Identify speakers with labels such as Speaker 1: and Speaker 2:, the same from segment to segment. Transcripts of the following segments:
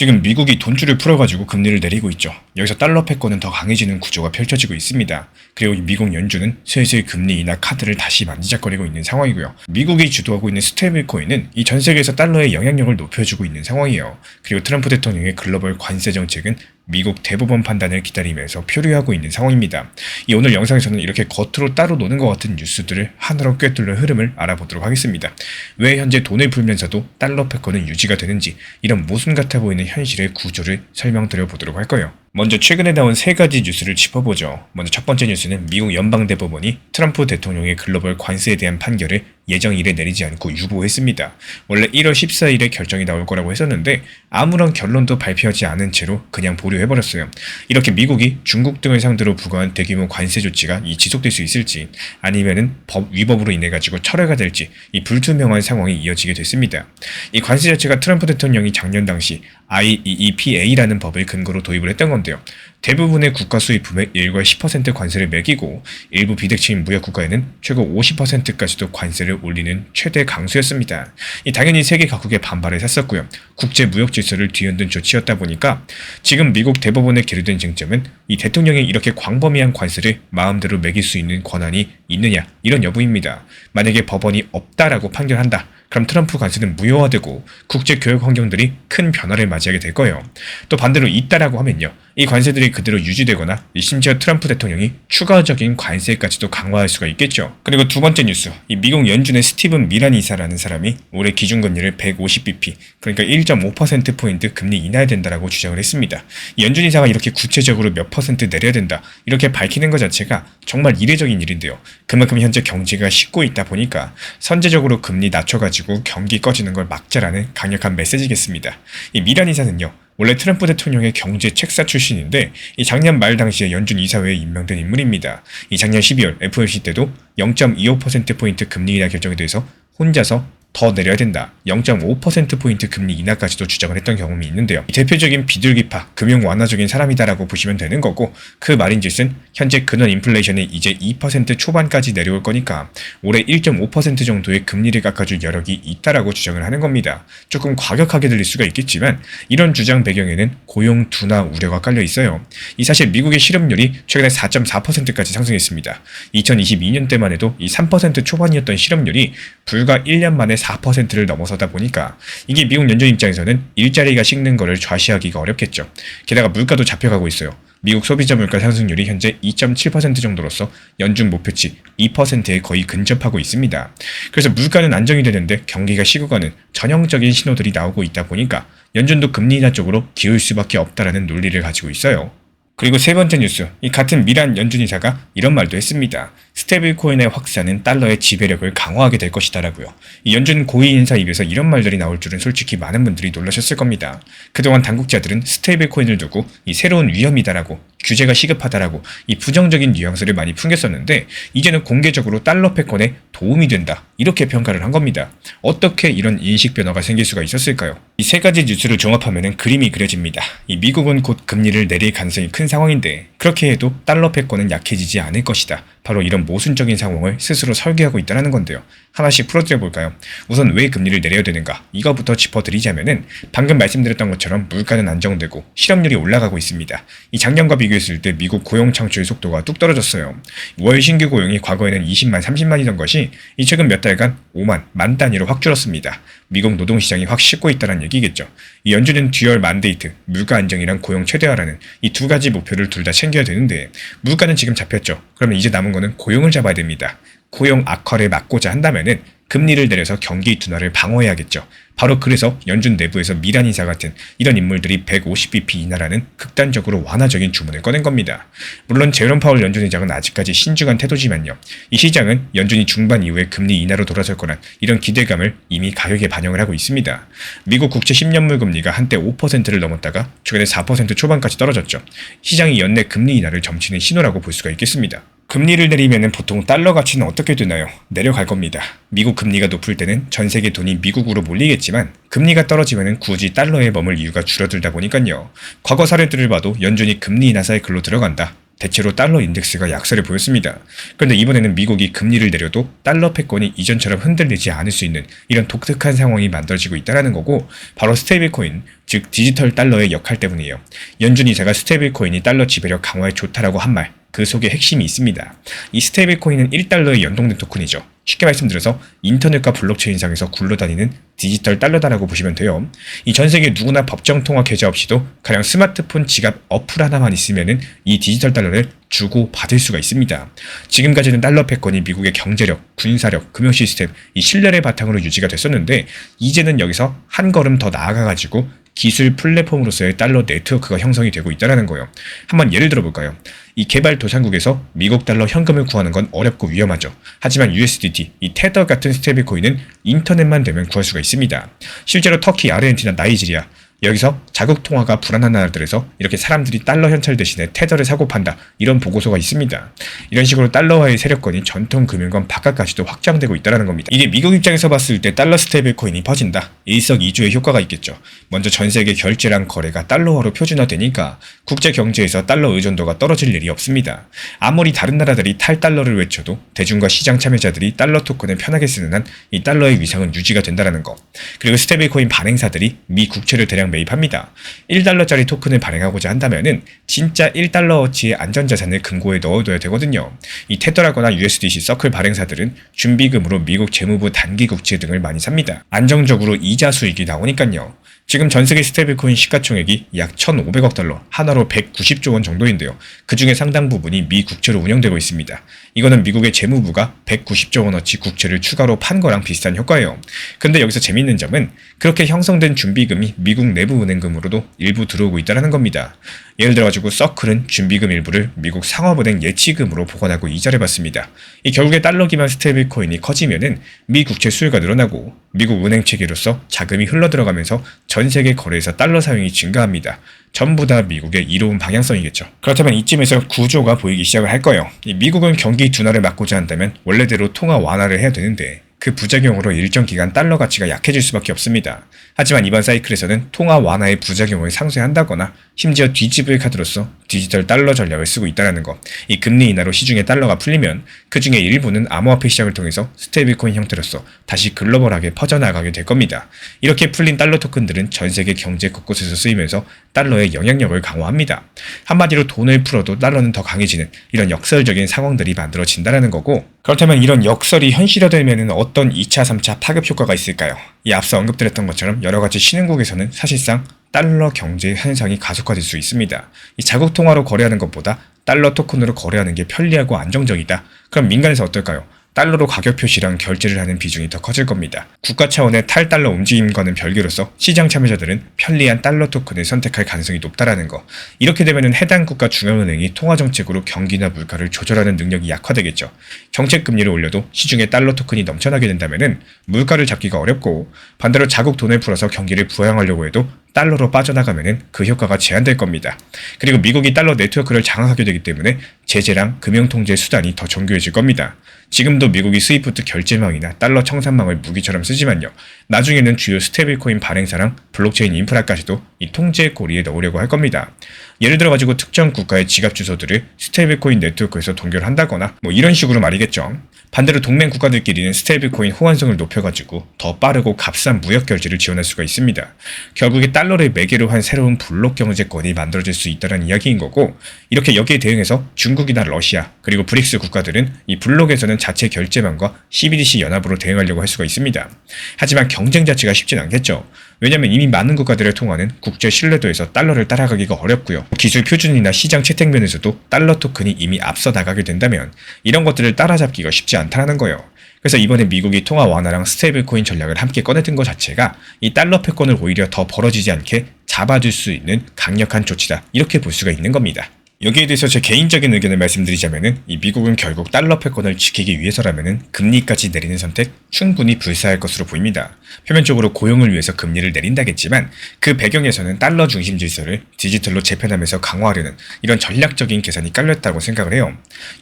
Speaker 1: 지금 미국이 돈줄을 풀어가지고 금리를 내리고 있죠. 여기서 달러 패권은 더 강해지는 구조가 펼쳐지고 있습니다. 그리고 미국 연준은 슬슬 금리 인하 카드를 다시 만지작거리고 있는 상황이고요. 미국이 주도하고 있는 스테이블 코인은 이 전 세계에서 달러의 영향력을 높여주고 있는 상황이에요. 그리고 트럼프 대통령의 글로벌 관세 정책은 미국 대법원 판단을 기다리면서 표류하고 있는 상황입니다. 이 오늘 영상에서는 이렇게 겉으로 따로 노는 것 같은 뉴스들을 하나로 꿰뚫는 흐름을 알아보도록 하겠습니다. 왜 현재 돈을 풀면서도 달러 패권은 유지가 되는지, 이런 모순 같아 보이는 현실의 구조를 설명드려 보도록 할 거예요. 먼저 최근에 나온 세 가지 뉴스를 짚어보죠. 먼저 첫 번째 뉴스는 미국 연방대법원이 트럼프 대통령의 글로벌 관세에 대한 판결을 예정일에 내리지 않고 유보했습니다. 원래 1월 14일에 결정이 나올 거라고 했었는데 아무런 결론도 발표하지 않은 채로 그냥 보류해버렸어요. 이렇게 미국이 중국 등을 상대로 부과한 대규모 관세 조치가 지속될 수 있을지, 아니면은 법 위법으로 인해 가지고 철회가 될지 이 불투명한 상황이 이어지게 됐습니다. 이 관세 자체가 트럼프 대통령이 작년 당시 IEEPA라는 법을 근거로 도입을 했던 건데요. 대부분의 국가 수입품에 1과 10% 관세를 매기고 일부 비대칭 무역 국가에는 최고 50%까지도 관세를 올리는 최대 강수였습니다. 당연히 세계 각국의 반발을 샀었고요. 국제 무역 질서를 뒤흔든 조치였다 보니까 지금 미국 대법원에 계류된 쟁점은 이 대통령이 이렇게 광범위한 관세를 마음대로 매길 수 있는 권한이 있느냐, 이런 여부입니다. 만약에 법원이 없다라고 판결한다, 그럼 트럼프 관세는 무효화되고 국제 교역 환경들이 큰 변화를 맞이하게 될 거예요. 또 반대로 있다라고 하면요, 이 관세들이 그대로 유지되거나 심지어 트럼프 대통령이 추가적인 관세까지도 강화할 수가 있겠죠. 그리고 두 번째 뉴스, 이 미국 연준의 스티븐 미란 이사라는 사람이 올해 기준금리를 150bp, 그러니까 1.5%포인트 금리 인하해야 된다라고 주장을 했습니다. 이 연준 이사가 이렇게 구체적으로 몇 퍼센트 내려야 된다, 이렇게 밝히는 것 자체가 정말 이례적인 일인데요. 그만큼 현재 경제가 식고 있다 보니까 선제적으로 금리 낮춰가지고 경기 꺼지는 걸 막자라는 강력한 메시지겠습니다. 이 미란 이사는요, 원래 트럼프 대통령의 경제 책사 출신인데 이 작년 말 당시에 연준 이사회에 임명된 인물입니다. 이 작년 12월 FOMC 때도 0.25%포인트 금리 인하 결정에 대해서 혼자서 더 내려야 된다, 0.5%포인트 금리 인하까지도 주장을 했던 경험이 있는데요. 대표적인 비둘기파, 금융 완화적인 사람이다라고 보시면 되는 거고, 그 말인즉슨 현재 근원 인플레이션이 이제 2% 초반까지 내려올 거니까 올해 1.5% 정도의 금리를 깎아줄 여력이 있다라고 주장을 하는 겁니다. 조금 과격하게 들릴 수가 있겠지만 이런 주장 배경에는 고용 둔화 우려가 깔려 있어요. 이 사실 미국의 실업률이 최근에 4.4%까지 상승했습니다. 2022년 때만 해도 이 3% 초반이었던 실업률이 불과 1년 만에 4%를 넘어서다 보니까 이게 미국 연준 입장에서는 일자리가 식는 거를 좌시하기가 어렵겠죠. 게다가 물가도 잡혀가고 있어요. 미국 소비자 물가 상승률이 현재 2.7% 정도로서 연준 목표치 2%에 거의 근접하고 있습니다. 그래서 물가는 안정이 되는데 경기가 식어가는 전형적인 신호들이 나오고 있다 보니까 연준도 금리 인하 쪽으로 기울 수밖에 없다라는 논리를 가지고 있어요. 그리고 세 번째 뉴스, 이 같은 미란 연준 이사가 이런 말도 했습니다. 스테이블 코인의 확산은 달러의 지배력을 강화하게 될 것이다라고요. 이 연준 고위 인사 입에서 이런 말들이 나올 줄은 솔직히 많은 분들이 놀라셨을 겁니다. 그동안 당국자들은 스테이블 코인을 두고 이 새로운 위험이다라고, 규제가 시급하다라고 이 부정적인 뉘앙스를 많이 풍겼었는데 이제는 공개적으로 달러 패권에 도움이 된다, 이렇게 평가를 한 겁니다. 어떻게 이런 인식 변화가 생길 수가 있었을까요? 이 세 가지 뉴스를 종합하면 그림이 그려집니다. 이 미국은 곧 금리를 내릴 가능성이 큰 상황인데 그렇게 해도 달러 패권은 약해지지 않을 것이다, 바로 이런 모순적인 상황을 스스로 설계하고 있다는 건데요. 하나씩 풀어드려 볼까요? 우선 왜 금리를 내려야 되는가, 이거부터 짚어드리자면은 방금 말씀드렸던 것처럼 물가는 안정되고 실업률이 올라가고 있습니다. 이 작년과 비교했을 때 미국 고용 창출 속도가 뚝 떨어졌어요. 월 신규 고용이 과거에는 20만, 30만이던 것이 이 최근 몇 달간 5만, 만 단위로 확 줄었습니다. 미국 노동시장이 확 식고 있다는 얘기겠죠. 이 연준은 듀얼 만데이트, 물가 안정이랑 고용 최대화라는 이 두 가지 목표를 둘 다 챙겨야 되는데 물가는 지금 잡혔죠. 그러면 이제 남은 거는 고용을 잡아야 됩니다. 고용 악화를 막고자 한다면은 금리를 내려서 경기 둔화를 방어해야겠죠. 바로 그래서 연준 내부에서 미란 이사 같은 이런 인물들이 150bp 인하라는 극단적으로 완화적인 주문을 꺼낸 겁니다. 물론 제롬 파월 연준 의장은 아직까지 신중한 태도지만요. 이 시장은 연준이 중반 이후에 금리 인하로 돌아설 거란 이런 기대감을 이미 가격에 반영을 하고 있습니다. 미국 국채 10년물 금리가 한때 5%를 넘었다가 최근에 4% 초반까지 떨어졌죠. 시장이 연내 금리 인하를 점치는 신호라고 볼 수가 있겠습니다. 금리를 내리면 보통 달러 가치는 어떻게 되나요? 내려갈 겁니다. 미국 금리가 높을 때는 전 세계 돈이 미국으로 몰리겠지만 금리가 떨어지면 굳이 달러에 머물 이유가 줄어들다 보니까요. 과거 사례들을 봐도 연준이 금리 인하 사이클로 들어간다, 대체로 달러 인덱스가 약세를 보였습니다. 그런데 이번에는 미국이 금리를 내려도 달러 패권이 이전처럼 흔들리지 않을 수 있는 이런 독특한 상황이 만들어지고 있다는 거고, 바로 스테이블코인, 즉 디지털 달러의 역할 때문이에요. 연준 이사가 스테이블코인이 달러 지배력 강화에 좋다라고 한 말, 그 속에 핵심이 있습니다. 이 스테이블코인은 1달러에 연동된 토큰이죠. 쉽게 말씀드려서 인터넷과 블록체인상에서 굴러다니는 디지털 달러다라고 보시면 돼요. 이 전 세계 누구나 법정 통화 계좌 없이도 가령 스마트폰 지갑 어플 하나만 있으면은 이 디지털 달러를 주고 받을 수가 있습니다. 지금까지는 달러 패권이 미국의 경제력, 군사력, 금융 시스템, 이 신뢰를 바탕으로 유지가 됐었는데, 이제는 여기서 한 걸음 더 나아가가지고 기술 플랫폼으로서의 달러 네트워크가 형성이 되고 있다는 거예요. 한번 예를 들어볼까요? 이 개발도상국에서 미국 달러 현금을 구하는 건 어렵고 위험하죠. 하지만 USDT, 이 테더 같은 스테이블코인은 인터넷만 되면 구할 수가 있습니다. 실제로 터키, 아르헨티나, 나이지리아, 여기서 자국 통화가 불안한 나라들에서 이렇게 사람들이 달러 현찰 대신에 테더를 사고 판다, 이런 보고서가 있습니다. 이런 식으로 달러화의 세력권이 전통 금융권 바깥까지도 확장되고 있다는 겁니다. 이게 미국 입장에서 봤을 때 달러 스테이블 코인이 퍼진다, 일석이조의 효과가 있겠죠. 먼저 전 세계 결제랑 거래가 달러화로 표준화되니까 국제 경제에서 달러 의존도가 떨어질 일이 없습니다. 아무리 다른 나라들이 탈달러를 외쳐도 대중과 시장 참여자들이 달러 토큰을 편하게 쓰는 한 이 달러의 위상은 유지가 된다는 거. 그리고 스테이블 코인 발행사들이 미 국채를 대량 매입합니다. 1달러짜리 토큰을 발행하고자 한다면은 진짜 1달러어치의 안전자산을 금고에 넣어둬야 되거든요. 이 테더라거나 USDC 서클 발행사들은 준비금으로 미국 재무부 단기 국채 등을 많이 삽니다. 안정적으로 이자 수익이 나오니까요. 지금 전세계 스테이블코인 시가총액이 약 1,500억 달러, 하나로 190조 원 정도인데요. 그 중에 상당 부분이 미 국채로 운영되고 있습니다. 이거는 미국의 재무부가 190조 원어치 국채를 추가로 판 거랑 비슷한 효과예요. 근데 여기서 재밌는 점은 그렇게 형성된 준비금이 미국 내부 은행금으로도 일부 들어오고 있다는 겁니다. 예를 들어가지고 서클은 준비금 일부를 미국 상업은행 예치금으로 보관하고 이자를 받습니다. 이 결국에 달러 기반 스테이블코인이 커지면은 미 국채 수요가 늘어나고 미국 은행 체계로서 자금이 흘러들어가면서 전 세계 거래에서 달러 사용이 증가합니다. 전부 다 미국의 이로운 방향성이겠죠. 그렇다면 이쯤에서 구조가 보이기 시작을 할 거예요. 미국은 경기 둔화를 막고자 한다면 원래대로 통화 완화를 해야 되는데, 그 부작용으로 일정 기간 달러 가치가 약해질 수밖에 없습니다. 하지만 이번 사이클에서는 통화 완화의 부작용을 상쇄한다거나 심지어 뒤집을 카드로서 디지털 달러 전략을 쓰고 있다는 것. 이 금리 인하로 시중에 달러가 풀리면 그 중에 일부는 암호화폐 시장을 통해서 스테이블코인 형태로서 다시 글로벌하게 퍼져나가게 될 겁니다. 이렇게 풀린 달러 토큰들은 전 세계 경제 곳곳에서 쓰이면서 달러의 영향력을 강화합니다. 한마디로 돈을 풀어도 달러는 더 강해지는 이런 역설적인 상황들이 만들어진다는 거고, 그렇다면 이런 역설이 현실화되면 어떤 2차, 3차 파급 효과가 있을까요? 이 앞서 언급드렸던 것처럼 여러가지 신흥국에서는 사실상 달러 경제 현상이 가속화될 수 있습니다. 이 자국 통화로 거래하는 것보다 달러 토큰으로 거래하는 게 편리하고 안정적이다. 그럼 민간에서 어떨까요? 달러로 가격 표시랑 결제를 하는 비중이 더 커질 겁니다. 국가 차원의 탈달러 움직임과는 별개로서 시장 참여자들은 편리한 달러 토큰을 선택할 가능성이 높다라는 거. 이렇게 되면 해당 국가 중앙은행이 통화정책으로 경기나 물가를 조절하는 능력이 약화되겠죠. 정책 금리를 올려도 시중에 달러 토큰이 넘쳐나게 된다면 물가를 잡기가 어렵고, 반대로 자국 돈을 풀어서 경기를 부양하려고 해도 달러로 빠져나가면 그 효과가 제한될 겁니다. 그리고 미국이 달러 네트워크를 장악하게 되기 때문에 제재랑 금융통제 수단이 더 정교해질 겁니다. 지금도 미국이 스위프트 결제망이나 달러 청산망을 무기처럼 쓰지만요. 나중에는 주요 스테이블코인 발행사랑 블록체인 인프라까지도 이 통제의 고리에 넣으려고 할 겁니다. 예를 들어가지고 특정 국가의 지갑 주소들을 스테이블코인 네트워크에서 동결한다거나 이런 식으로 말이겠죠. 반대로 동맹 국가들끼리는 스테이블코인 호환성을 높여가지고 더 빠르고 값싼 무역 결제를 지원할 수가 있습니다. 결국에 달러를 매개로 한 새로운 블록 경제권이 만들어질 수 있다는 이야기인 거고, 이렇게 여기에 대응해서 중국이나 러시아 그리고 브릭스 국가들은 이 블록에서는 자체 결제망과 CBDC 연합으로 대응하려고 할 수가 있습니다. 하지만 경쟁 자체가 쉽진 않겠죠. 왜냐면 이미 많은 국가들을 통하는 국제 신뢰도에서 달러를 따라가기가 어렵고요. 기술 표준이나 시장 채택 면에서도 달러 토큰이 이미 앞서 나가게 된다면 이런 것들을 따라잡기가 쉽지 않다는 거예요. 그래서 이번에 미국이 통화 완화랑 스테이블코인 전략을 함께 꺼내든 것 자체가 이 달러 패권을 오히려 더 벌어지지 않게 잡아줄 수 있는 강력한 조치다, 이렇게 볼 수가 있는 겁니다. 여기에 대해서 제 개인적인 의견을 말씀드리자면은 이 미국은 결국 달러 패권을 지키기 위해서라면은 금리까지 내리는 선택 충분히 불사할 것으로 보입니다. 표면적으로 고용을 위해서 금리를 내린다겠지만 그 배경에서는 달러 중심 질서를 디지털로 재편하면서 강화하려는 이런 전략적인 계산이 깔렸다고 생각을 해요.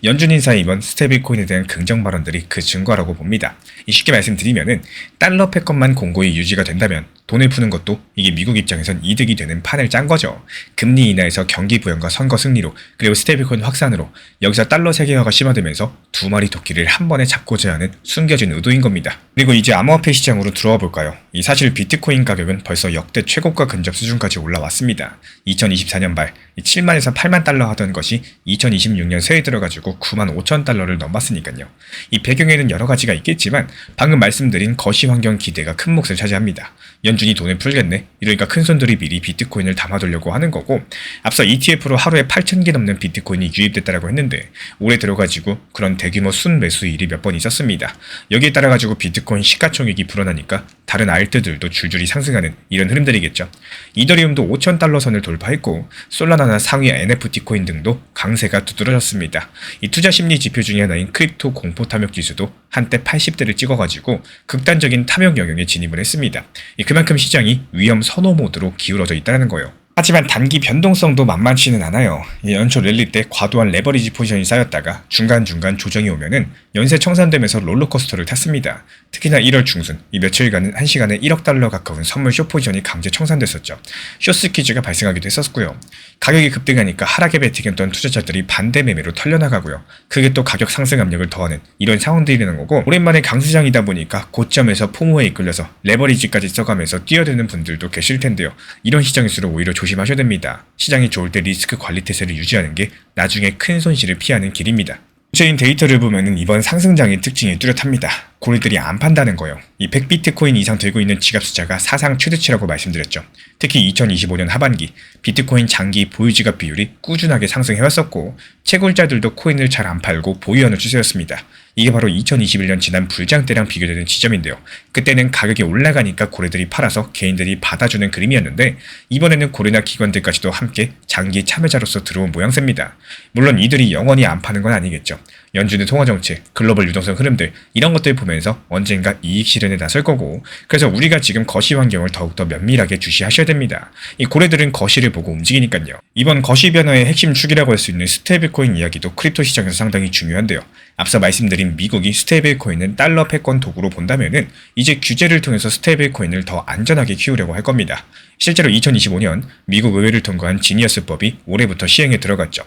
Speaker 1: 연준 인사의 이번 스테이블코인에 대한 긍정 발언들이 그 증거라고 봅니다. 쉽게 말씀드리면은 달러 패권만 공고히 유지가 된다면 돈을 푸는 것도 이게 미국 입장에선 이득이 되는 판을 짠 거죠. 금리 인하에서 경기 부양과 선거 승리로 ICO 그리고 스테이블코인 확산으로 여기서 달러 세계화가 심화되면서 두 마리 토끼를 한 번에 잡고자 하는 숨겨진 의도인 겁니다. 그리고 이제 암호화폐 시장으로 들어와 볼까요? 이 사실 비트코인 가격은 벌써 역대 최고가 근접 수준까지 올라왔습니다. 2024년 말 7만에서 8만 달러 하던 것이 2026년 새해 들어가지고 9만 5천 달러를 넘었으니까요. 이 배경에는 여러 가지가 있겠지만 방금 말씀드린 거시 환경 기대가 큰 몫을 차지합니다. 연준이 돈을 풀겠네. 이러니까 큰손들이 미리 비트코인을 담아두려고 하는 거고, 앞서 ETF로 하루에 8,000개 넘는 비트코인이 유입됐다라고 했는데 올해 들어가지고 그런 대규모 순매수일이 몇 번 있었습니다. 여기에 따라가지고 비트코인 시가총액이 불어나니까 다른 알트들도 줄줄이 상승하는 이런 흐름들이겠죠. 이더리움도 5,000달러 선을 돌파했고 솔라나나 상위 NFT 코인 등도 강세가 두드러졌습니다. 이 투자 심리 지표 중에 하나인 크립토 공포 탐욕 지수도 한때 80대를 찍어가지고 극단적인 탐욕 영역에 진입을 했습니다. 그만큼 시장이 위험 선호 모드로 기울어져 있다는 거예요. 하지만 단기 변동성도 만만치는 않아요. 연초 랠리 때 과도한 레버리지 포지션이 쌓였다가 중간중간 조정이 오면은 연쇄 청산되면서 롤러코스터를 탔습니다. 특히나 1월 중순 이 며칠간은 1시간에 1억 달러 가까운 선물 숏 포지션이 강제 청산됐었죠. 숏스퀴즈가 발생하기도 했었고요. 가격이 급등하니까 하락에 베팅했던 투자자들이 반대 매매로 털려나가고요. 그게 또 가격 상승 압력을 더하는 이런 상황들이 되는 거고, 오랜만에 강수장이다 보니까 고점에서 포모에 이끌려서 레버리지까지 써가면서 뛰어드는 분들도 계실 텐데요. 이런 시장일수록 오히려 조심하셔야 됩니다. 시장이 좋을 때 리스크 관리 태세를 유지하는 게 나중에 큰 손실을 피하는 길입니다. 구체인 데이터를 보면은 이번 상승장의 특징이 뚜렷합니다. 고래들이 안 판다는 거예요. 이 100비트코인 이상 들고 있는 지갑 숫자가 사상 최대치라고 말씀드렸죠. 특히 2025년 하반기 비트코인 장기 보유 지갑 비율이 꾸준하게 상승해왔었고, 채굴자들도 코인을 잘 안 팔고 보유하는 추세였습니다. 이게 바로 2021년 지난 불장 때랑 비교되는 지점인데요. 그때는 가격이 올라가니까 고래들이 팔아서 개인들이 받아주는 그림이었는데, 이번에는 고래나 기관들까지도 함께 장기 참여자로서 들어온 모양새입니다. 물론 이들이 영원히 안 파는 건 아니겠죠. 연준의 통화정책, 글로벌 유동성 흐름들 이런 것들 보면서 언젠가 이익 실현에 나설 거고, 그래서 우리가 지금 거시 환경을 더욱더 면밀하게 주시하셔야 됩니다. 이 고래들은 거시를 보고 움직이니까요. 이번 거시 변화의 핵심 축이라고 할 수 있는 스테이블코인 이야기도 크립토 시장에서 상당히 중요한데요. 앞서 말씀드린 미국이 스테이블코인은 달러 패권 도구로 본다면은 이제 규제를 통해서 스테이블코인을 더 안전하게 키우려고 할 겁니다. 실제로 2025년 미국 의회를 통과한 지니어스법이 올해부터 시행에 들어갔죠.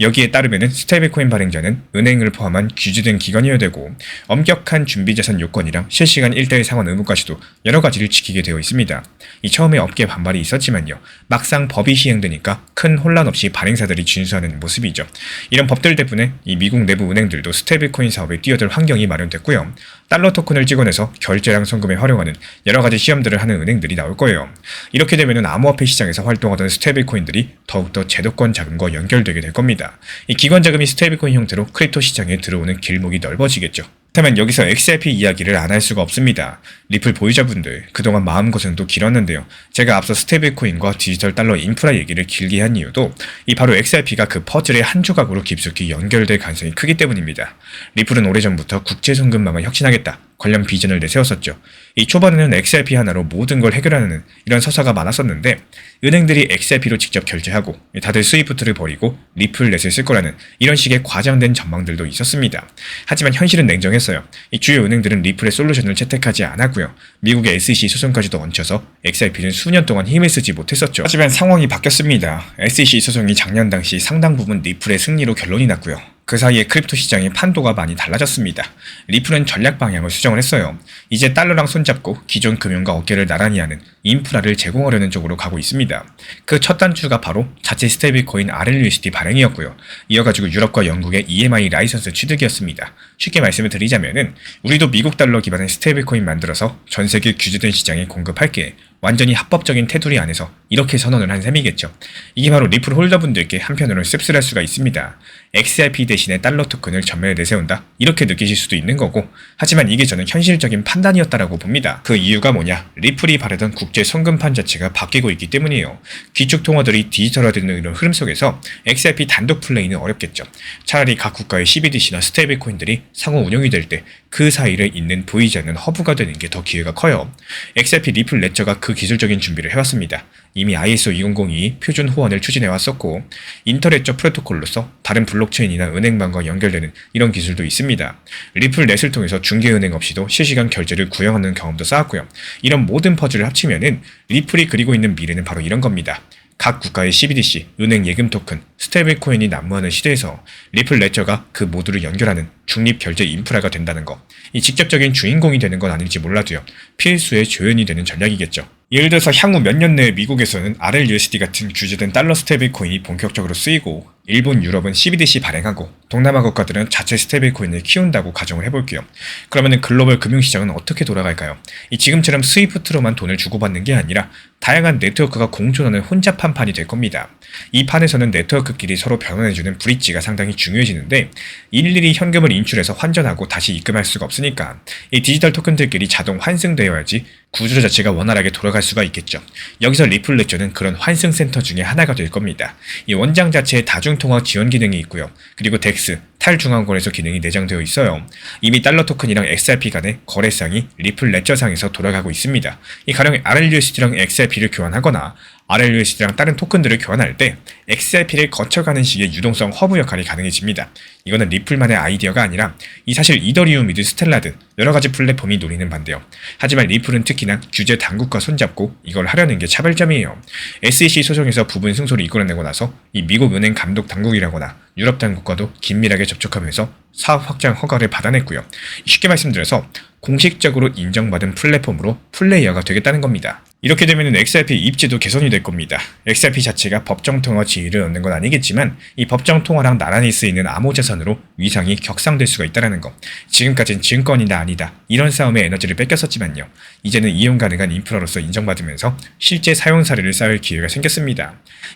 Speaker 1: 여기에 따르면은 스테이블코인 발행자는 은행을 포함한 규제된 기관이어야 되고, 엄격한 준비자산 요건이랑 실시간 1:1 상환 의무까지도 여러 가지를 지키게 되어 있습니다. 이 처음에 업계 반발이 있었지만요. 막상 법이 시행되니까 큰 혼란 없이 발행사들이 준수하는 모습이죠. 이런 법들 때문에 이 미국 내부 은행들도 스테이블코인 사업에 뛰어들 환경이 마련됐고요. 달러 토큰을 찍어내서 결제랑 송금에 활용하는 여러 가지 시험들을 하는 은행들이 나올 거예요. 이렇게 되면은 암호화폐 시장에서 활동하던 스테이블코인들이 더욱더 제도권 자금과 연결되게 될 겁니다. 이 기관 자금이 스테이블코인 형태로 크립토 시장에 들어오는 길목이 넓어지겠죠. 그렇다면 여기서 XRP 이야기를 안 할 수가 없습니다. 리플 보유자분들 그동안 마음고생도 길었는데요. 제가 앞서 스테이블코인과 디지털 달러 인프라 얘기를 길게 한 이유도 이 바로 XRP가 그 퍼즐의 한 조각으로 깊숙이 연결될 가능성이 크기 때문입니다. 리플은 오래전부터 국제송금망을 혁신하겠다 관련 비전을 내세웠었죠. 이 초반에는 XRP 하나로 모든 걸 해결하는 이런 서사가 많았었는데, 은행들이 XRP로 직접 결제하고 다들 스위프트를 버리고 리플넷을 쓸 거라는 이런 식의 과장된 전망들도 있었습니다. 하지만 현실은 냉정했어요. 이 주요 은행들은 리플의 솔루션을 채택하지 않았고요. 미국의 SEC 소송까지도 얹혀서 XRP는 수년 동안 힘을 쓰지 못했었죠. 하지만 상황이 바뀌었습니다. SEC 소송이 작년 당시 상당 부분 리플의 승리로 결론이 났고요. 그 사이에 크립토 시장의 판도가 많이 달라졌습니다. 리플은 전략 방향을 수정을 했어요. 이제 달러랑 손잡고 기존 금융과 어깨를 나란히 하는 인프라를 제공하려는 쪽으로 가고 있습니다. 그 첫 단추가 바로 자체 스테이블코인 RLUSD 발행이었고요. 이어가지고 유럽과 영국의 EMI 라이선스 취득이었습니다. 쉽게 말씀을 드리자면은 우리도 미국 달러 기반의 스테이블코인 만들어서 전 세계 규제된 시장에 공급할게. 완전히 합법적인 테두리 안에서 이렇게 선언을 한 셈이겠죠. 이게 바로 리플 홀더분들께 한편으로는 씁쓸할 수가 있습니다. XRP 대신에 달러 토큰을 전면에 내세운다? 이렇게 느끼실 수도 있는 거고, 하지만 이게 저는 현실적인 판단이었다라고 봅니다. 그 이유가 뭐냐? 리플이 바라던 국제 송금판 자체가 바뀌고 있기 때문이에요. 기축 통화들이 디지털화되는 이런 흐름 속에서 XRP 단독 플레이는 어렵겠죠. 차라리 각 국가의 CBDC나 스테이블 코인들이 상호 운용이 될 때 그 사이를 잇는 보이지 않는 허브가 되는 게 더 기회가 커요. XRP 리플 레저가 그 기술적인 준비를 해왔습니다. 이미 ISO 2002 표준 호환을 추진해왔었고, 인터레저 프로토콜로서 다른 블록체인이나 은행망과 연결되는 이런 기술도 있습니다. 리플 넷을 통해서 중개은행 없이도 실시간 결제를 구형하는 경험도 쌓았고요. 이런 모든 퍼즐을 합치면은 리플이 그리고 있는 미래는 바로 이런 겁니다. 각 국가의 CBDC, 은행 예금 토큰, 스테이블 코인이 난무하는 시대에서 리플 레저가 그 모두를 연결하는 중립 결제 인프라가 된다는 것. 이 직접적인 주인공이 되는 건 아닐지 몰라도요. 필수의 조연이 되는 전략이겠죠. 예를 들어서 향후 몇 년 내에 미국에서는 RLUSD 같은 규제된 달러 스테이블 코인이 본격적으로 쓰이고 일본, 유럽은 CBDC 발행하고 동남아 국가들은 자체 스테이블 코인을 키운다고 가정을 해볼게요. 그러면 글로벌 금융시장은 어떻게 돌아갈까요? 이 지금처럼 스위프트로만 돈을 주고받는 게 아니라 다양한 네트워크가 공존하는 혼잡한 판이 될 겁니다. 이 판에서는 네트워크끼리 서로 변환해주는 브릿지가 상당히 중요해지는데 일일이 현금을 인출해서 환전하고 다시 입금할 수가 없으니까 이 디지털 토큰들끼리 자동 환승되어야지 구조 자체가 원활하게 돌아갈 수가 있겠죠. 여기서 리플 레저는 그런 환승 센터 중에 하나가 될 겁니다. 이 원장 자체에 다중통화 지원 기능이 있고요. 그리고 덱스, 탈중앙권에서 기능이 내장되어 있어요. 이미 달러 토큰이랑 XRP 간의 거래상이 리플 레저상에서 돌아가고 있습니다. 이 가령 RLUSD랑 XRP를 교환하거나 RLUSD랑 다른 토큰들을 교환할 때 XRP를 거쳐가는 식의 유동성 허브 역할이 가능해집니다. 이거는 리플만의 아이디어가 아니라 이 사실 이더리움이든 스텔라 등 여러가지 플랫폼이 노리는 반대요. 하지만 리플은 특히나 규제 당국과 손잡고 이걸 하려는 게 차별점이에요. SEC 소송에서 부분 승소를 이끌어내고 나서 이 미국 은행 감독 당국이라거나 유럽 당국과도 긴밀하게 접촉하면서 사업 확장 허가를 받아냈고요. 쉽게 말씀드려서 공식적으로 인정받은 플랫폼으로 플레이어가 되겠다는 겁니다. 이렇게 되면 XRP 입지도 개선이 될 겁니다. XRP 자체가 법정통화 지위를 얻는 건 아니겠지만 이 법정통화랑 나란히 쓰이는 암호자산으로 위상이 격상될 수가 있다는 것. 지금까진 증권이다 아니다 이런 싸움에 에너지를 뺏겼었지만요. 이제는 이용 가능한 인프라로서 인정받으면서 실제 사용 사례를 쌓을 기회가 생겼습니다.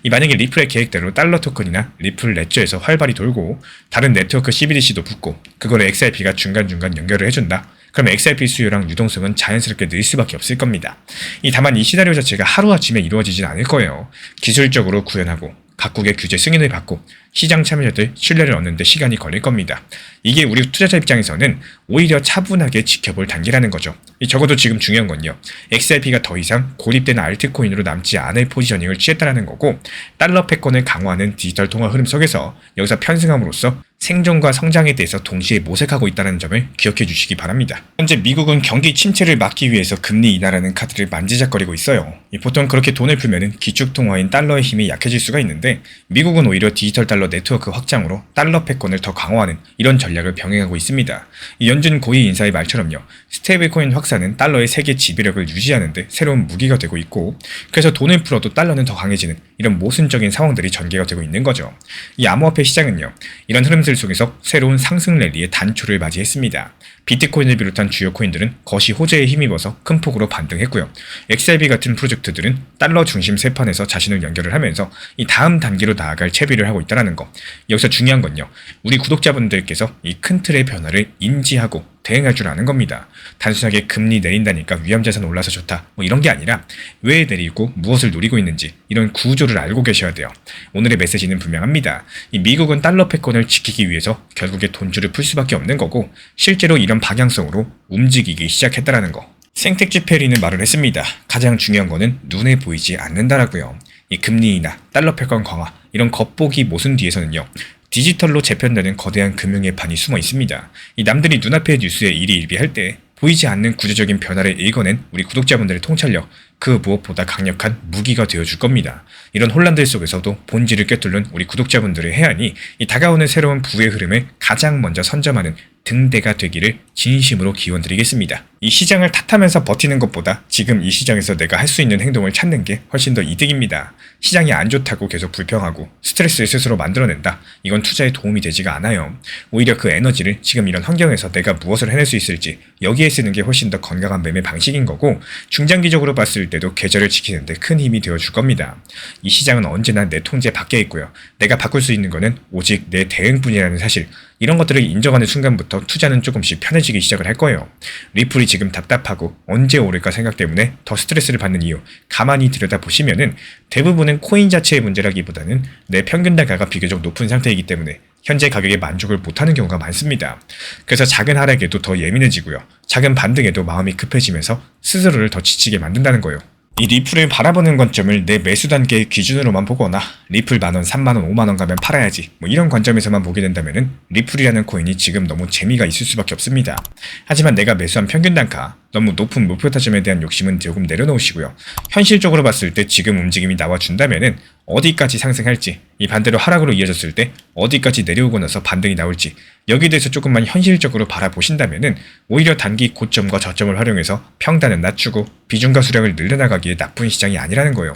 Speaker 1: 만약에 리플의 계획대로 달러 토큰이나 리플 레저에서 활발히 돌고 다른 네트워크 CBDC도 붙고 그걸 XRP가 중간중간 연결을 해준다. 그럼 XRP 수요랑 유동성은 자연스럽게 늘 수밖에 없을 겁니다. 다만 이 시나리오 자체가 하루아침에 이루어지진 않을 거예요. 기술적으로 구현하고 각국의 규제 승인을 받고 시장 참여자들 신뢰를 얻는 데 시간이 걸릴 겁니다. 이게 우리 투자자 입장에서는 오히려 차분하게 지켜볼 단계라는 거죠. 적어도 지금 중요한 건요. XRP가 더 이상 고립된 알트코인으로 남지 않을 포지셔닝을 취했다는 거고 달러 패권을 강화하는 디지털 통화 흐름 속에서 여기서 편승함으로써 생존과 성장에 대해서 동시에 모색하고 있다는 점을 기억해 주시기 바랍니다. 현재 미국은 경기 침체를 막기 위해서 금리 인하라는 카드를 만지작거리고 있어요. 보통 그렇게 돈을 풀면은 기축통화인 달러의 힘이 약해질 수가 있는데 미국은 오히려 디지털 달러 네트워크 확장으로 달러 패권을 더 강화하는 이런 전략을 병행하고 있습니다. 연준 고위 인사의 말처럼요. 스테이블코인 확산은 달러의 세계 지배력을 유지하는 데 새로운 무기가 되고 있고 그래서 돈을 풀어도 달러는 더 강해지는 이런 모순적인 상황들이 전개가 되고 있는 거죠. 암호화폐 시장은요. 이런 흐름들 속에서 새로운 상승 랠리의 단초를 맞이했습니다. 비트코인을 비롯한 주요 코인들은 거시 호재에 힘입어서 큰 폭으로 반등했고요. XRP 같은 프로젝트들은 달러 중심 세판에서 자신을 연결을 하면서 이 다음 단계로 나아갈 채비를 하고 있다는 거. 여기서 중요한 건요. 우리 구독자분들께서 이 큰 틀의 변화를 인지하고 대응할 줄 아는 겁니다. 단순하게 금리 내린다니까 위험자산 올라서 좋다 이런 게 아니라 왜 내리고 무엇을 노리고 있는지 이런 구조를 알고 계셔야 돼요. 오늘의 메시지는 분명합니다. 미국은 달러 패권을 지키기 위해서 결국에 돈줄을 풀 수밖에 없는 거고 실제로 이런 방향성으로 움직이기 시작했다라는 거. 생텍쥐 페리는 말을 했습니다. 가장 중요한 거는 눈에 보이지 않는다라고요. 금리 인하, 달러 패권 강화 이런 겉보기 모순 뒤에서는요. 디지털로 재편되는 거대한 금융의 판이 숨어 있습니다. 남들이 눈앞의 뉴스에 일희일비할 때 보이지 않는 구조적인 변화를 읽어낸 우리 구독자분들의 통찰력, 그 무엇보다 강력한 무기가 되어줄 겁니다. 이런 혼란들 속에서도 본질을 꿰뚫는 우리 구독자분들의 해안이 다가오는 새로운 부의 흐름을 가장 먼저 선점하는 등대가 되기를 진심으로 기원드리겠습니다. 이 시장을 탓하면서 버티는 것보다 지금 이 시장에서 내가 할 수 있는 행동을 찾는 게 훨씬 더 이득입니다. 시장이 안 좋다고 계속 불평하고 스트레스를 스스로 만들어낸다. 이건 투자에 도움이 되지가 않아요. 오히려 그 에너지를 지금 이런 환경에서 내가 무엇을 해낼 수 있을지 여기에 쓰는 게 훨씬 더 건강한 매매 방식인 거고 중장기적으로 봤을 때도 계절을 지키는 데 큰 힘이 되어줄 겁니다. 이 시장은 언제나 내 통제 밖에 있고요. 내가 바꿀 수 있는 거는 오직 내 대응뿐이라는 사실. 이런 것들을 인정하는 순간부터 투자는 조금씩 편해지기 시작을 할 거예요. 리플이 지금 답답하고 언제 오를까 생각 때문에 더 스트레스를 받는 이유 가만히 들여다보시면은 대부분은 코인 자체의 문제라기보다는 내 평균 단가가 비교적 높은 상태이기 때문에 현재 가격에 만족을 못하는 경우가 많습니다. 그래서 작은 하락에도 더 예민해지고요. 작은 반등에도 마음이 급해지면서 스스로를 더 지치게 만든다는 거예요. 이 리플을 바라보는 관점을 내 매수 단계의 기준으로만 보거나 리플 만원, 3만원, 5만원 가면 팔아야지 이런 관점에서만 보게 된다면 리플이라는 코인이 지금 너무 재미가 있을 수밖에 없습니다. 하지만 내가 매수한 평균 단가 너무 높은 목표 타점에 대한 욕심은 조금 내려놓으시고요. 현실적으로 봤을 때 지금 움직임이 나와준다면은 어디까지 상승할지, 이 반대로 하락으로 이어졌을 때 어디까지 내려오고 나서 반등이 나올지, 여기에 대해서 조금만 현실적으로 바라보신다면은 오히려 단기 고점과 저점을 활용해서 평단은 낮추고 비중과 수량을 늘려나가기에 나쁜 시장이 아니라는 거예요.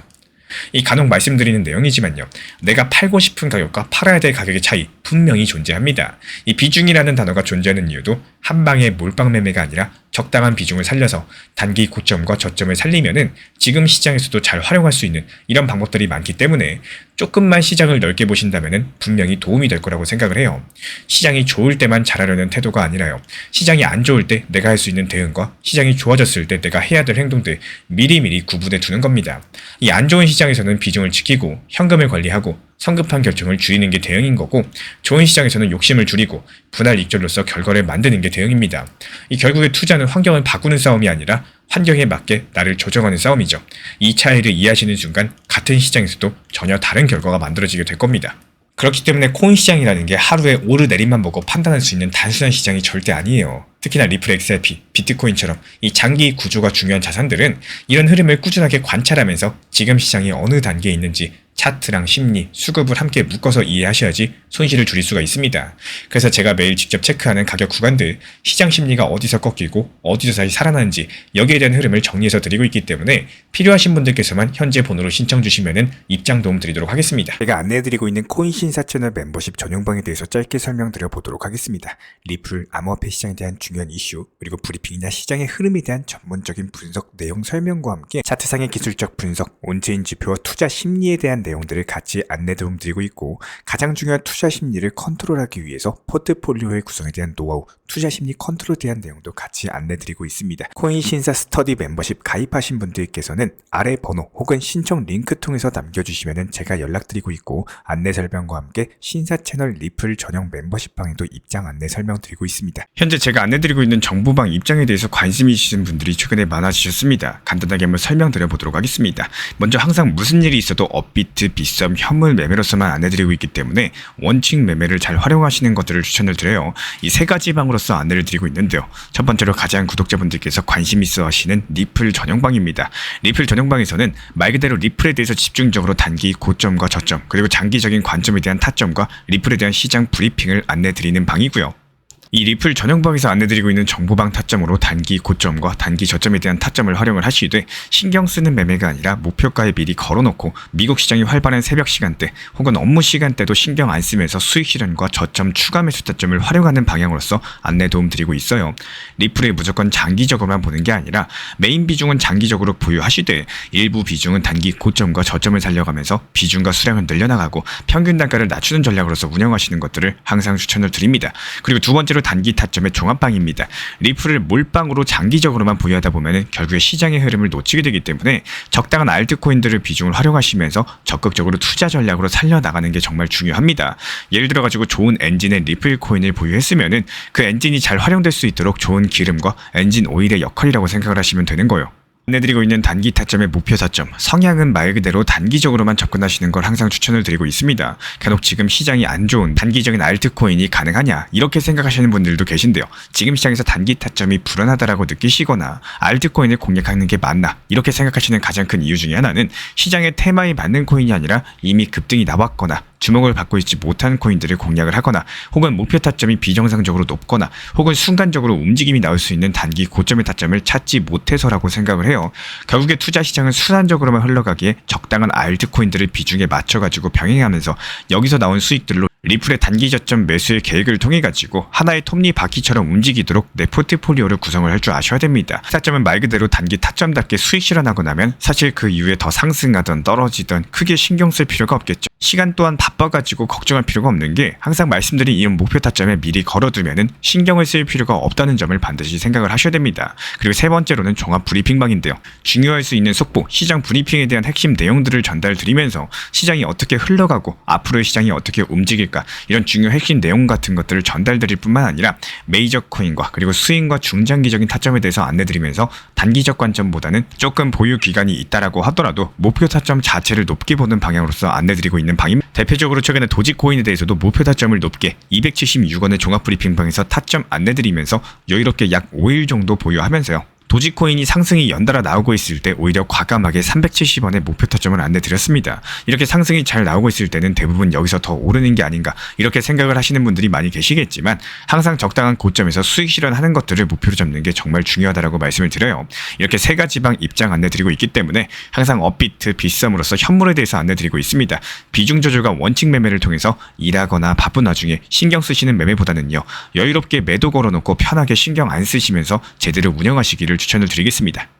Speaker 1: 이 간혹 말씀드리는 내용이지만요. 내가 팔고 싶은 가격과 팔아야 될 가격의 차이 분명히 존재합니다. 이 비중이라는 단어가 존재하는 이유도 한 방에 몰빵 매매가 아니라 적당한 비중을 살려서 단기 고점과 저점을 살리면은 지금 시장에서도 잘 활용할 수 있는 이런 방법들이 많기 때문에 조금만 시장을 넓게 보신다면은 분명히 도움이 될 거라고 생각을 해요. 시장이 좋을 때만 잘하려는 태도가 아니라요. 시장이 안 좋을 때 내가 할 수 있는 대응과 시장이 좋아졌을 때 내가 해야 될 행동들 미리미리 구분해 두는 겁니다. 이 안 좋은 시장에서는 비중을 지키고 현금을 관리하고 성급한 결정을 줄이는 게 대응인 거고, 좋은 시장에서는 욕심을 줄이고 분할 익절로서 결과를 만드는 게 대응입니다. 이 결국에 투자는 환경을 바꾸는 싸움이 아니라 환경에 맞게 나를 조정하는 싸움이죠. 이 차이를 이해하시는 순간 같은 시장에서도 전혀 다른 결과가 만들어지게 될 겁니다. 그렇기 때문에 코인 시장이라는 게 하루에 오르내림만 보고 판단할 수 있는 단순한 시장이 절대 아니에요. 특히나 리플 XRP, 비트코인처럼 이 장기 구조가 중요한 자산들은 이런 흐름을 꾸준하게 관찰하면서 지금 시장이 어느 단계에 있는지 차트랑 심리, 수급을 함께 묶어서 이해하셔야지 손실을 줄일 수가 있습니다. 그래서 제가 매일 직접 체크하는 가격 구간들, 시장 심리가 어디서 꺾이고 어디서 다시 살아나는지 여기에 대한 흐름을 정리해서 드리고 있기 때문에 필요하신 분들께서만 현재 번호로 신청 주시면은 입장 도움 드리도록 하겠습니다.
Speaker 2: 제가 안내해드리고 있는 코인 신사 채널 멤버십 전용방에 대해서 짧게 설명드려 보도록 하겠습니다. 리플, 암호화폐 시장에 대한 중요한 이슈, 그리고 브리핑이나 시장의 흐름에 대한 전문적인 분석 내용 설명과 함께 차트상의 기술적 분석, 온체인 지표와 투자 심리에 대한 내용들을 같이 안내 도움 드리고 있고, 가장 중요한 투자 심리를 컨트롤하기 위해서 포트폴리오의 구성에 대한 노하우, 투자 심리 컨트롤에 대한 내용도 같이 안내 드리고 있습니다. 코인 신사 스터디 멤버십 가입하신 분들께서는 아래 번호 혹은 신청 링크 통해서 남겨주시면 제가 연락드리고 있고, 안내 설명과 함께 신사 채널 리플 전용 멤버십 방에도 입장 안내 설명드리고 있습니다.
Speaker 1: 현재 제가 안내드리고 있는 정보방 입장에 대해서 관심이 있으신 분들이 최근에 많아지셨습니다. 간단하게 한번 설명드려 보도록 하겠습니다. 먼저 항상 무슨 일이 있어도 업비트, 빗썸, 현물 매매로서만 안내드리고 있기 때문에 원칙 매매를 잘 활용하시는 것들을 추천을 드려요. 이 세 가지 방으로서 안내를 드리고 있는데요. 첫 번째로 가장 구독자분들께서 관심 있어 하시는 리플 전용방입니다. 리플 전용방에서는 말 그대로 리플에 대해서 집중적으로 단기 고점과 저점, 그리고 장기적인 관점에 대한 타점과 리플에 대한 시장 브리핑을 안내드리는 방이고요. 이 리플 전용방에서 안내드리고 있는 정보방 타점으로 단기 고점과 단기 저점에 대한 타점을 활용을 하시되, 신경 쓰는 매매가 아니라 목표가에 미리 걸어놓고 미국 시장이 활발한 새벽 시간대 혹은 업무 시간대도 신경 안 쓰면서 수익 실현과 저점 추가 매수 타점을 활용하는 방향으로서 안내 도움 드리고 있어요. 리플에 무조건 장기적으로만 보는 게 아니라 메인 비중은 장기적으로 보유하시되 일부 비중은 단기 고점과 저점을 살려가면서 비중과 수량을 늘려나가고 평균 단가를 낮추는 전략으로서 운영하시는 것들을 항상 추천을 드립니다. 그리고 두 번째로 단기 타점의 종합방입니다. 리플을 몰빵으로 장기적으로만 보유하다 보면 결국에 시장의 흐름을 놓치게 되기 때문에 적당한 알트코인들을 비중을 활용하시면서 적극적으로 투자 전략으로 살려나가는 게 정말 중요합니다. 예를 들어가지고 좋은 엔진의 리플 코인을 보유했으면은 그 엔진이 잘 활용될 수 있도록 좋은 기름과 엔진 오일의 역할이라고 생각을 하시면 되는 거예요. 안내드리고 있는 단기 타점의 목표 타점, 성향은 말 그대로 단기적으로만 접근하시는 걸 항상 추천을 드리고 있습니다. 간혹 지금 시장이 안 좋은 단기적인 알트코인이 가능하냐 이렇게 생각하시는 분들도 계신데요. 지금 시장에서 단기 타점이 불안하다라고 느끼시거나 알트코인을 공략하는 게 맞나 이렇게 생각하시는 가장 큰 이유 중에 하나는 시장의 테마에 맞는 코인이 아니라 이미 급등이 나왔거나 주목을 받고 있지 못한 코인들을 공략을 하거나, 혹은 목표 타점이 비정상적으로 높거나, 혹은 순간적으로 움직임이 나올 수 있는 단기 고점의 타점을 찾지 못해서라고 생각을 해요. 결국에 투자 시장은 순환적으로만 흘러가기에 적당한 알트코인들을 비중에 맞춰가지고 병행하면서 여기서 나온 수익들로 리플의 단기 저점 매수의 계획을 통해 가지고 하나의 톱니바퀴처럼 움직이도록 내 포트폴리오를 구성을 할 줄 아셔야 됩니다. 타점은 말 그대로 단기 타점답게 수익 실현하고 나면 사실 그 이후에 더 상승하던 떨어지던 크게 신경 쓸 필요가 없겠죠. 시간 또한 바빠가지고 걱정할 필요가 없는 게, 항상 말씀드린 이런 목표 타점에 미리 걸어두면은 신경을 쓸 필요가 없다는 점을 반드시 생각을 하셔야 됩니다. 그리고 세 번째로는 종합 브리핑방인데요. 중요할 수 있는 속보, 시장 브리핑에 대한 핵심 내용들을 전달 드리면서 시장이 어떻게 흘러가고 앞으로의 시장이 어떻게 움직일까, 이런 중요 핵심 내용 같은 것들을 전달드릴 뿐만 아니라 메이저 코인과 그리고 스윙과 중장기적인 타점에 대해서 안내드리면서 단기적 관점보다는 조금 보유 기간이 있다라고 하더라도 목표 타점 자체를 높게 보는 방향으로서 안내드리고 있는 방입니다. 대표적으로 최근에 도지코인에 대해서도 목표 타점을 높게 276원의 종합 브리핑방에서 타점 안내드리면서 여유롭게 약 5일 정도 보유하면서요. 도지코인이 상승이 연달아 나오고 있을 때 오히려 과감하게 370원의 목표 타점을 안내드렸습니다. 이렇게 상승이 잘 나오고 있을 때는 대부분 여기서 더 오르는 게 아닌가 이렇게 생각을 하시는 분들이 많이 계시겠지만 항상 적당한 고점에서 수익 실현하는 것들을 목표로 잡는 게 정말 중요하다고 말씀을 드려요. 이렇게 세 가지 방 입장 안내드리고 있기 때문에 항상 업비트, 빗썸으로서 현물에 대해서 안내드리고 있습니다. 비중 조절과 원칙 매매를 통해서 일하거나 바쁜 와중에 신경 쓰시는 매매보다는요, 여유롭게 매도 걸어놓고 편하게 신경 안 쓰시면서 제대로 운영하시기를 추천을 드리겠습니다.